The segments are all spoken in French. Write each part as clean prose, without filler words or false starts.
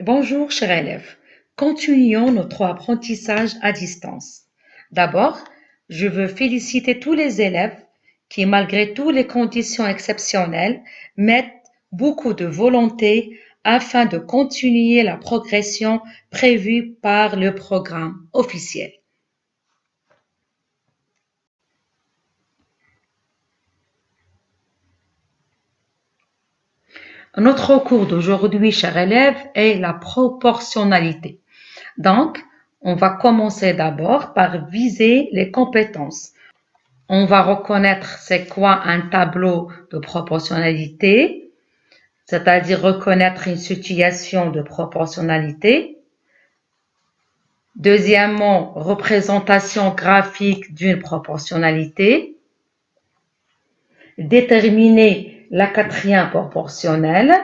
Bonjour, chers élèves. Continuons notre apprentissage à distance. D'abord, je veux féliciter tous les élèves qui, malgré toutes les conditions exceptionnelles, mettent beaucoup de volonté afin de continuer la progression prévue par le programme officiel. Notre cours d'aujourd'hui, chers élèves, est la proportionnalité. Donc, on va commencer d'abord par viser les compétences. On va reconnaître c'est quoi un tableau de proportionnalité, c'est-à-dire reconnaître une situation de proportionnalité. Deuxièmement, représentation graphique d'une proportionnalité. Déterminer la quatrième proportionnelle.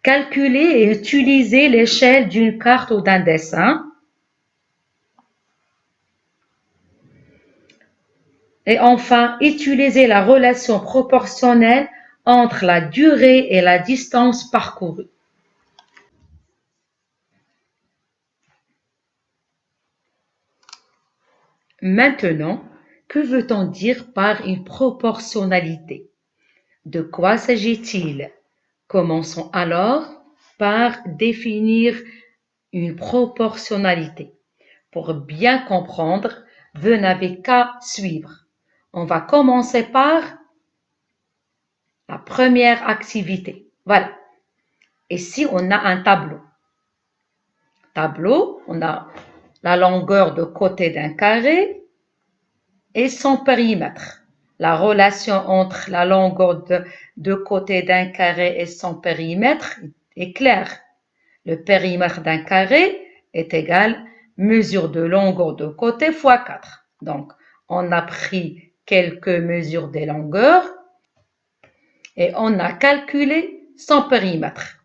Calculer et utiliser l'échelle d'une carte ou d'un dessin. Et enfin, utiliser la relation proportionnelle entre la durée et la distance parcourue. Maintenant, que veut-on dire par une proportionnalité? De quoi s'agit-il? Commençons alors par définir une proportionnalité. Pour bien comprendre, vous n'avez qu'à suivre. On va commencer par la première activité. Voilà. Ici, on a un tableau. Tableau, on a la longueur de côté d'un carré et son périmètre. La relation entre la longueur de côté d'un carré et son périmètre est claire. Le périmètre d'un carré est égal mesure de longueur de côté fois 4. Donc, on a pris quelques mesures des longueurs et on a calculé son périmètre.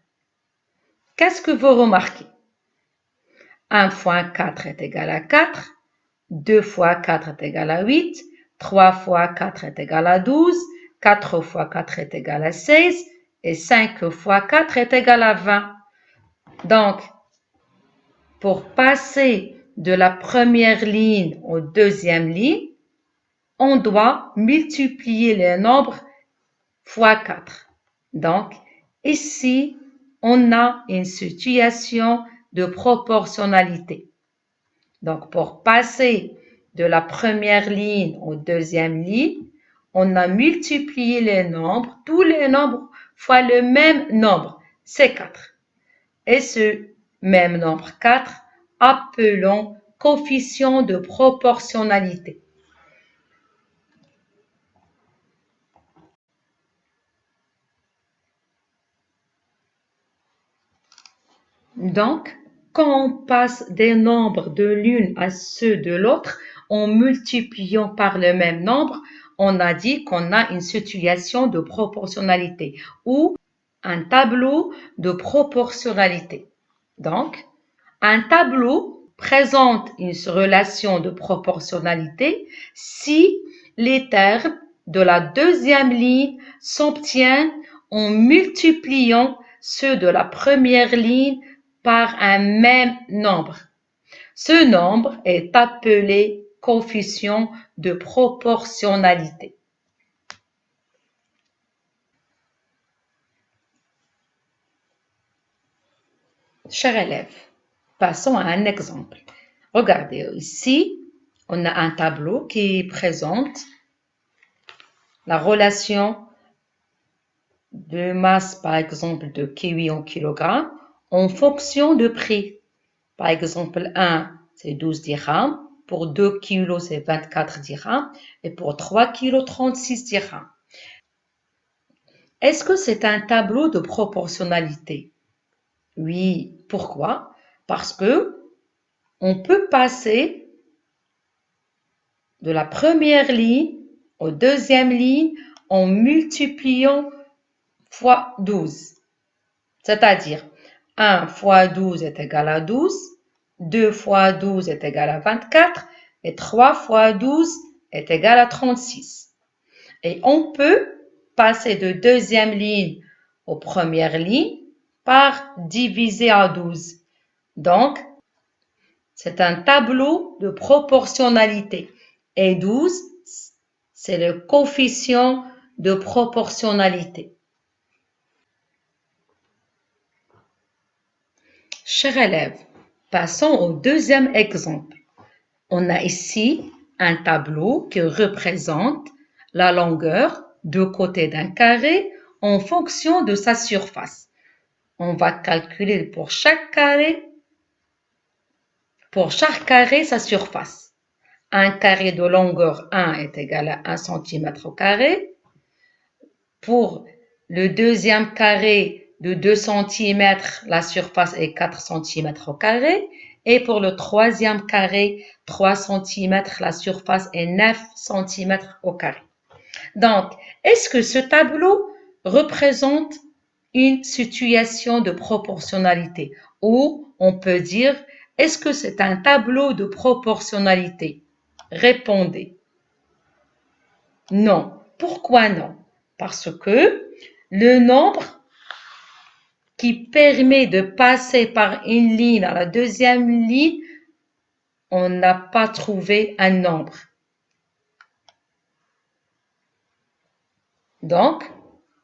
Qu'est-ce que vous remarquez? 1 fois 4 est égal à 4, 2 fois 4 est égal à 8, 3 fois 4 est égal à 12, 4 fois 4 est égal à 16 et 5 fois 4 est égal à 20. Donc, pour passer de la première ligne aux deuxième ligne, on doit multiplier les nombres fois 4. Donc, ici, on a une situation de proportionnalité. Donc, pour passer de la première ligne aux deuxième ligne, on a multiplié les nombres, tous les nombres fois le même nombre, c'est 4. Et ce même nombre 4, appelons coefficient de proportionnalité. Donc, quand on passe des nombres de l'une à ceux de l'autre, en multipliant par le même nombre, on a dit qu'on a une situation de proportionnalité ou un tableau de proportionnalité. Donc, un tableau présente une relation de proportionnalité si les termes de la deuxième ligne s'obtiennent en multipliant ceux de la première ligne par un même nombre. Ce nombre est appelé coefficient de proportionnalité. Chers élèves, passons à un exemple. Regardez ici, on a un tableau qui présente la relation de masse, par exemple, de kiwi en kilogrammes en fonction de prix. Par exemple, 1, c'est 12 dirhams. Pour 2 kilos, c'est 24 dirhams. Et pour 3 kilos, 36 dirhams. Est-ce que c'est un tableau de proportionnalité? Oui. Pourquoi? Parce que on peut passer de la première ligne aux deuxième ligne en multipliant fois 12. C'est-à-dire, 1 fois 12 est égal à 12, 2 fois 12 est égal à 24 et 3 fois 12 est égal à 36. Et on peut passer de deuxième ligne aux premières lignes par divisé à 12. Donc, c'est un tableau de proportionnalité. Et 12, c'est le coefficient de proportionnalité. Chers élèves, passons au deuxième exemple. On a ici un tableau qui représente la longueur de côté d'un carré en fonction de sa surface. On va calculer pour chaque carré sa surface. Un carré de longueur 1 est égal à 1 cm au carré. Pour le deuxième carré de 2 cm, la surface est 4 cm au carré. Et pour le troisième carré, 3 cm, la surface est 9 cm au carré. Donc, est-ce que ce tableau représente une situation de proportionnalité? Ou on peut dire, est-ce que c'est un tableau de proportionnalité? Répondez. Non. Pourquoi non? Parce que le nombre qui permet de passer par une ligne à la deuxième ligne, on n'a pas trouvé un nombre. Donc,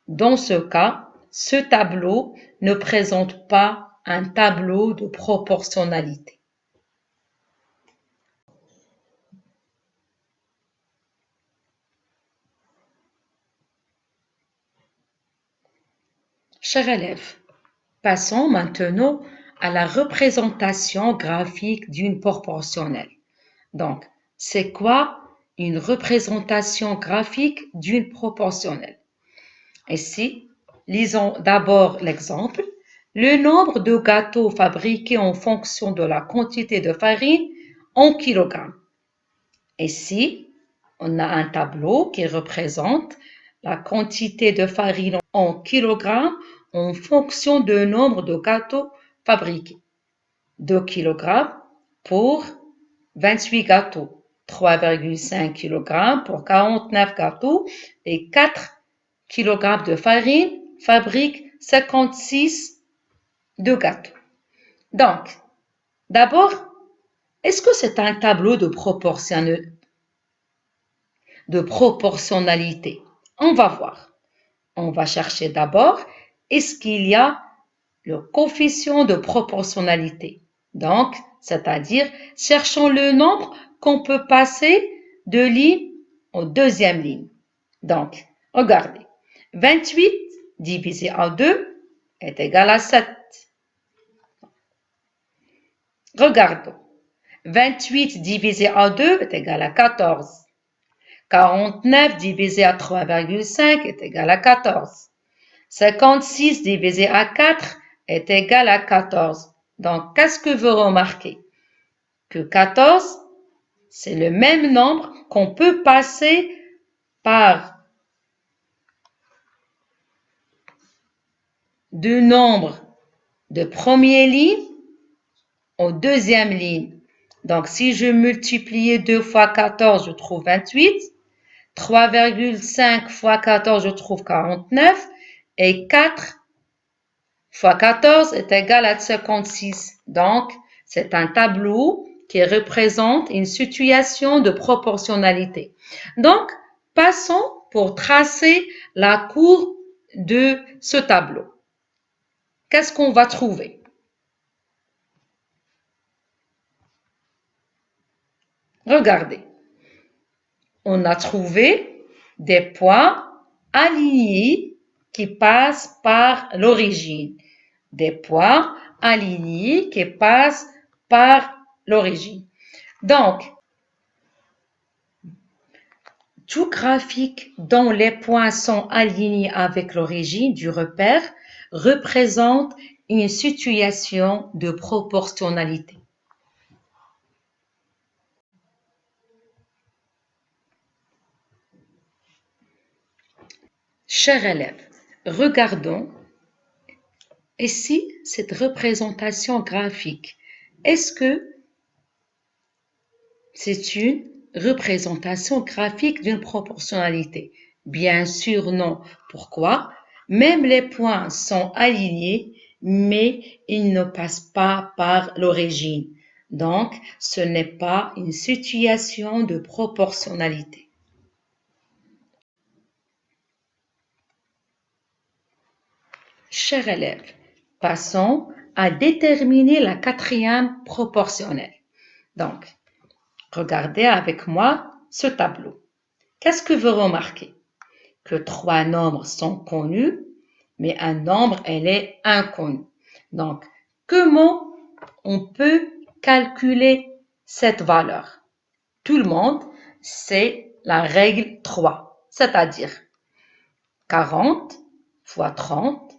dans ce cas, ce tableau ne présente pas un tableau de proportionnalité. Chers élèves, passons maintenant à la représentation graphique d'une proportionnelle. Donc, c'est quoi une représentation graphique d'une proportionnelle? Ici, lisons d'abord l'exemple. Le nombre de gâteaux fabriqués en fonction de la quantité de farine en kilogrammes. Ici, on a un tableau qui représente la quantité de farine en kilogrammes en fonction du nombre de gâteaux fabriqués. 2 kg pour 28 gâteaux, 3,5 kg pour 49 gâteaux et 4 kg de farine fabriquent 56 de gâteaux. Donc, d'abord, est-ce que c'est un tableau de proportionnalité? On va voir. On va chercher d'abord, est-ce qu'il y a le coefficient de proportionnalité? Donc, c'est-à-dire, cherchons le nombre qu'on peut passer de ligne en deuxième ligne. Donc, regardez, 28 divisé par 2 est égal à 7. Regardons, 28 divisé par 2 est égal à 14. 49 divisé à 3,5 est égal à 14. 56 divisé à 4 est égal à 14. Donc, qu'est-ce que vous remarquez? Que 14, c'est le même nombre qu'on peut passer par deux nombres de première ligne en deuxième ligne. Donc, si je multiplie 2 fois 14, je trouve 28. 3,5 fois 14, je trouve 49. Et 4 fois 14 est égal à 56. Donc, c'est un tableau qui représente une situation de proportionnalité. Donc, passons pour tracer la courbe de ce tableau. Qu'est-ce qu'on va trouver? Regardez, on a trouvé des points alignés qui passent par l'origine. Des points alignés qui passent par l'origine. Donc, tout graphique dont les points sont alignés avec l'origine du repère représente une situation de proportionnalité. Chers élèves, regardons ici cette représentation graphique. Est-ce que c'est une représentation graphique d'une proportionnalité? Bien sûr, non. Pourquoi? Même les points sont alignés, mais ils ne passent pas par l'origine. Donc, ce n'est pas une situation de proportionnalité. Chers élèves, passons à déterminer la quatrième proportionnelle. Donc, regardez avec moi ce tableau. Qu'est-ce que vous remarquez? Que 3 nombres sont connus, mais un nombre, elle est inconnu. Donc, comment on peut calculer cette valeur? Tout le monde sait la règle 3, c'est-à-dire 40 fois 30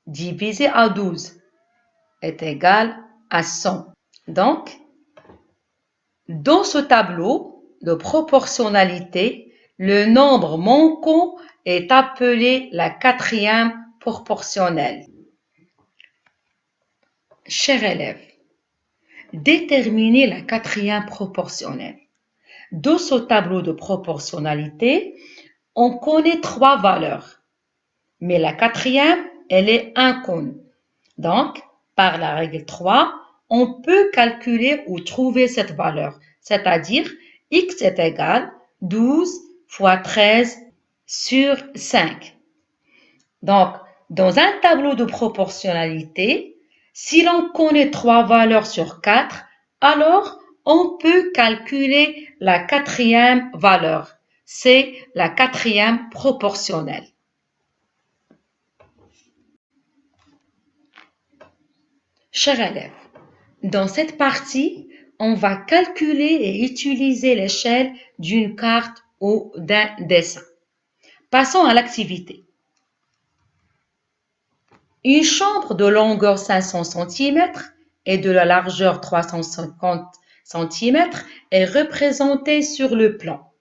divisé à 12 est égal à 100. Donc, dans ce tableau de proportionnalité, le nombre manquant est appelé la quatrième proportionnelle. Chers élèves, déterminez la quatrième proportionnelle. Dans ce tableau de proportionnalité, on connaît 3 valeurs, mais la quatrième, elle est inconnue. Donc, par la règle 3, on peut calculer ou trouver cette valeur, c'est-à-dire x est égal 12 fois 13 sur 5. Donc, dans un tableau de proportionnalité, si l'on connaît 3 valeurs sur 4, alors on peut calculer la quatrième valeur. C'est la quatrième proportionnelle. Chers élèves, dans cette partie, on va calculer et utiliser l'échelle d'une carte ou d'un dessin. Passons à l'activité. Une chambre de longueur 500 cm et de la largeur 350 cm est représentée sur le plan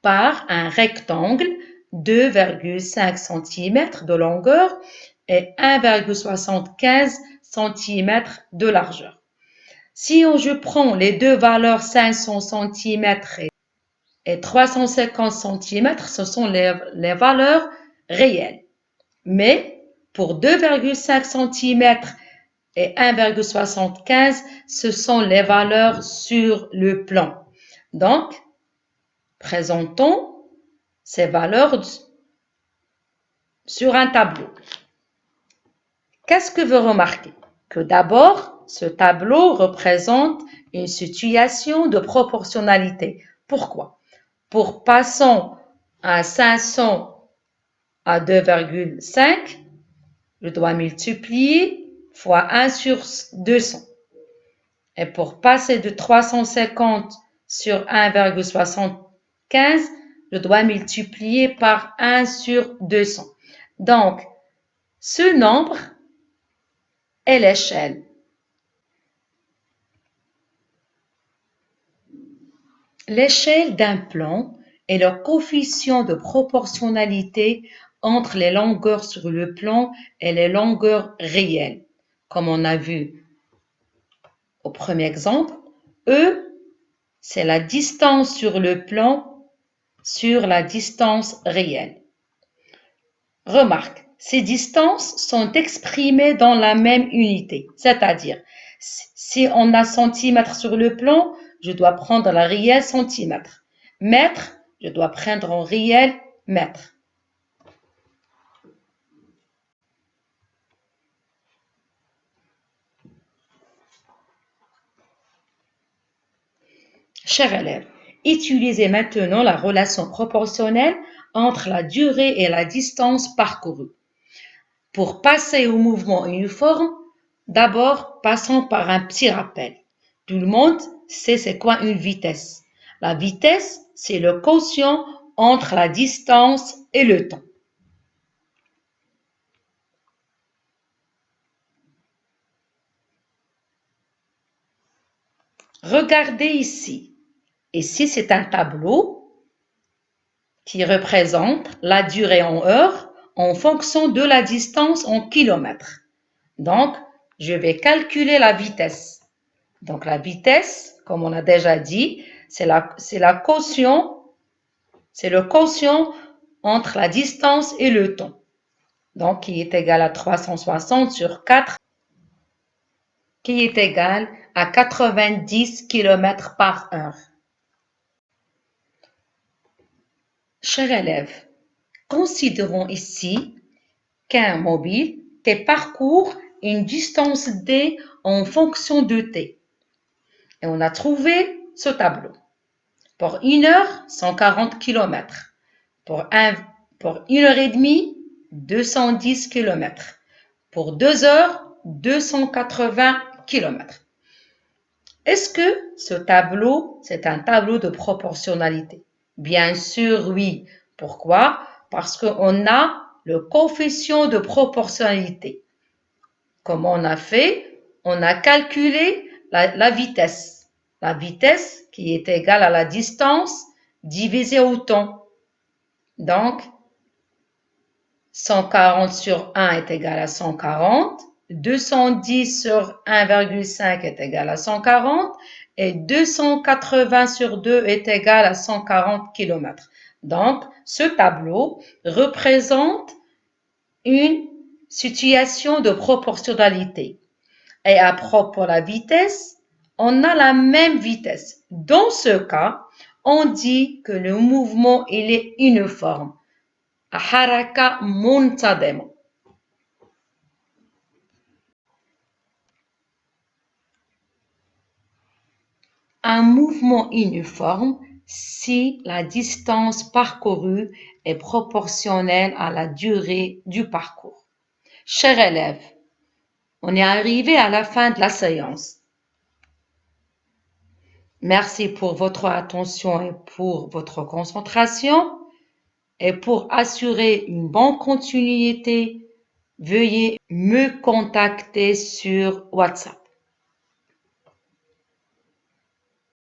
par un rectangle 2,5 cm de longueur et 1,75 cm de largeur. Si je prends les deux valeurs 500 cm et 350 cm, ce sont les valeurs réelles. Mais pour 2,5 cm et 1,75, ce sont les valeurs sur le plan. Donc, présentons ces valeurs sur un tableau. Qu'est-ce que vous remarquez? Que d'abord, ce tableau représente une situation de proportionnalité. Pourquoi? Pour passant à 500 à 2,5, je dois multiplier fois 1 sur 200. Et pour passer de 350 sur 1,75, je dois multiplier par 1 sur 200. Donc, ce nombre est l'échelle. L'échelle d'un plan est le coefficient de proportionnalité entre les longueurs sur le plan et les longueurs réelles. Comme on a vu au premier exemple, E, c'est la distance sur le plan sur la distance réelle. Remarque, ces distances sont exprimées dans la même unité, c'est-à-dire si on a centimètres sur le plan, je dois prendre la réelle centimètre. Mètre, je dois prendre en réel mètre. Chers élèves, utilisez maintenant la relation proportionnelle entre la durée et la distance parcourue. Pour passer au mouvement uniforme, d'abord, passons par un petit rappel. Tout le monde sait c'est quoi une vitesse. La vitesse, c'est le quotient entre la distance et le temps. Regardez ici. Ici, c'est un tableau qui représente la durée en heures en fonction de la distance en kilomètres. Donc, je vais calculer la vitesse. Donc, la vitesse, comme on a déjà dit, c'est le quotient entre la distance et le temps. donc qui est égal à 360 sur 4, qui est égal à 90 km par heure. Chers élèves, considérons ici qu'un mobile parcourt une distance d en fonction de t. Et on a trouvé ce tableau. Pour 1 heure, 140 km. Pour 1 heure et demie, 210 km. Pour 2 heures, 280 km. Est-ce que ce tableau, c'est un tableau de proportionnalité? Bien sûr, oui. Pourquoi? Parce qu'on a le coefficient de proportionnalité. Comment on a fait? On a calculé la vitesse. La vitesse qui est égale à la distance divisée au temps. Donc, 140 sur 1 est égal à 140. 210 sur 1,5 est égal à 140 et 280 sur 2 est égal à 140 km. Donc, ce tableau représente une situation de proportionnalité. Et à propos de la vitesse, on a la même vitesse. Dans ce cas, on dit que le mouvement il est uniforme. حركة منتظمة. Un mouvement uniforme si la distance parcourue est proportionnelle à la durée du parcours. Chers élèves, on est arrivé à la fin de la séance. Merci pour votre attention et pour votre concentration. Et pour assurer une bonne continuité, veuillez me contacter sur WhatsApp.